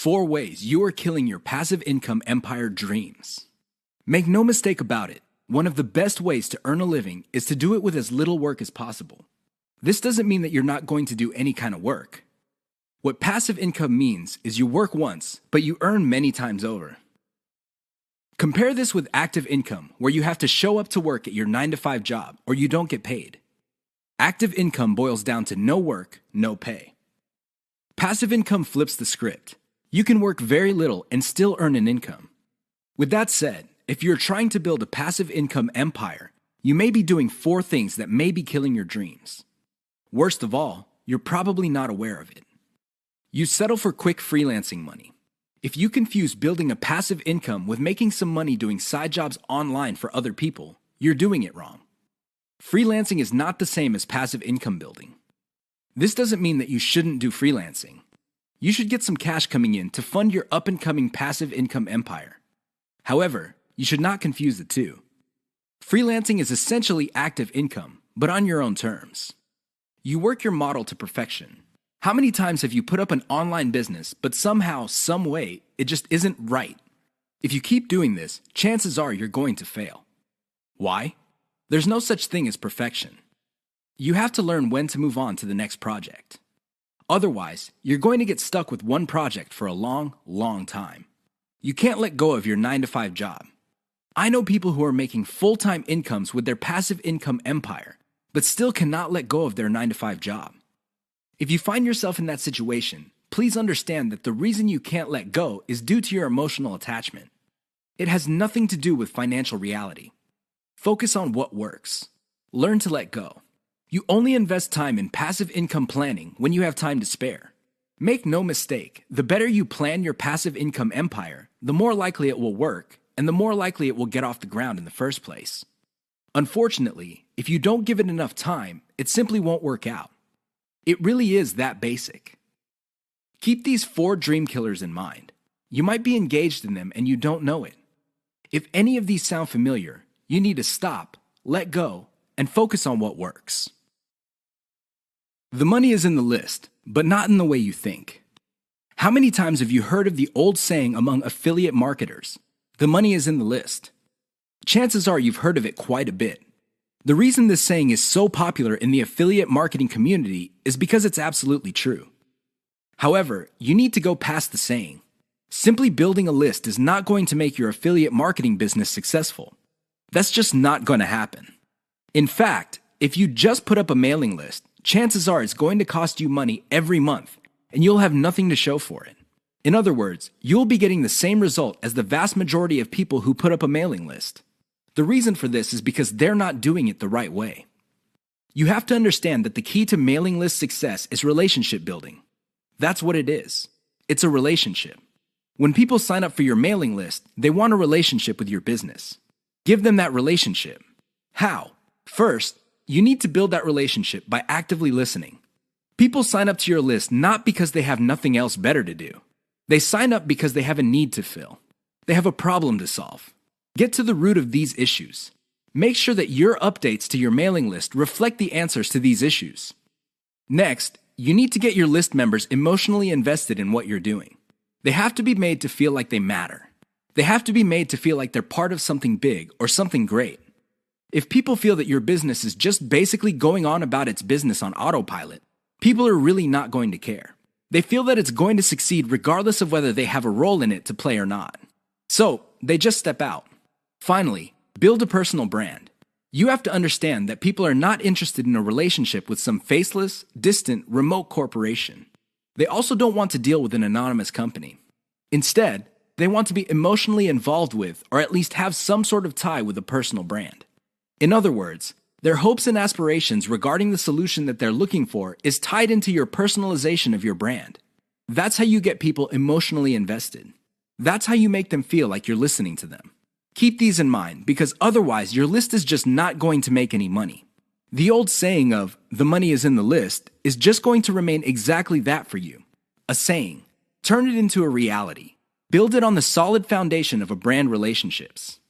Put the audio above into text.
4 ways you are killing your passive income empire dreams. Make no mistake about it, one of the best ways to earn a living is to do it with as little work as possible. This doesn't mean that you're not going to do any kind of work. What passive income means is you work once, but you earn many times over. Compare this with active income, where you have to show up to work at your 9-to-5 job or you don't get paid. Active income boils down to no work, no pay. Passive income flips the script. You can work very little and still earn an income. With that said, if you're trying to build a passive income empire, you may be doing 4 things that may be killing your dreams. Worst of all, you're probably not aware of it. You settle for quick freelancing money. If you confuse building a passive income with making some money doing side jobs online for other people, you're doing it wrong. Freelancing is not the same as passive income building. This doesn't mean that you shouldn't do freelancing. You should get some cash coming in to fund your up-and-coming passive income empire. However, you should not confuse the two. Freelancing is essentially active income, but on your own terms. You work your model to perfection. How many times have you put up an online business, but somehow, some way, it just isn't right? If you keep doing this, chances are you're going to fail. Why? There's no such thing as perfection. You have to learn when to move on to the next project. Otherwise, you're going to get stuck with one project for a long, long time. You can't let go of your 9-to-5 job. I know people who are making full-time incomes with their passive income empire, but still cannot let go of their 9-to-5 job. If you find yourself in that situation, please understand that the reason you can't let go is due to your emotional attachment. It has nothing to do with financial reality. Focus on what works. Learn to let go. You only invest time in passive income planning when you have time to spare. Make no mistake, the better you plan your passive income empire, the more likely it will work, and the more likely it will get off the ground in the first place. Unfortunately, if you don't give it enough time, it simply won't work out. It really is that basic. Keep these 4 dream killers in mind. You might be engaged in them and you don't know it. If any of these sound familiar, you need to stop, let go, and focus on what works. The money is in the list, but not in the way you think. How many times have you heard of the old saying among affiliate marketers, "The money is in the list"? Chances are you've heard of it quite a bit. The reason this saying is so popular in the affiliate marketing community is because it's absolutely true. However, you need to go past the saying. Simply building a list is not going to make your affiliate marketing business successful. That's just not going to happen. In fact, if you just put up a mailing list, chances are it's going to cost you money every month, and you'll have nothing to show for it. In other words, you'll be getting the same result as the vast majority of people who put up a mailing list. The reason for this is because they're not doing it the right way. You have to understand that the key to mailing list success is relationship building. That's what it is. It's a relationship. When people sign up for your mailing list, they want a relationship with your business. Give them that relationship. How? First, you need to build that relationship by actively listening. People sign up to your list not because they have nothing else better to do. They sign up because they have a need to fill. They have a problem to solve. Get to the root of these issues. Make sure that your updates to your mailing list reflect the answers to these issues. Next, you need to get your list members emotionally invested in what you're doing. They have to be made to feel like they matter. They have to be made to feel like they're part of something big or something great. If people feel that your business is just basically going on about its business on autopilot, people are really not going to care. They feel that it's going to succeed regardless of whether they have a role in it to play or not. So, they just step out. Finally, build a personal brand. You have to understand that people are not interested in a relationship with some faceless, distant, remote corporation. They also don't want to deal with an anonymous company. Instead, they want to be emotionally involved with, or at least have some sort of tie with a personal brand. In other words, their hopes and aspirations regarding the solution that they're looking for is tied into your personalization of your brand. That's how you get people emotionally invested. That's how you make them feel like you're listening to them. Keep these in mind, because otherwise your list is just not going to make any money. The old saying of, "the money is in the list," is just going to remain exactly that for you. A saying. Turn it into a reality. Build it on the solid foundation of a brand relationships.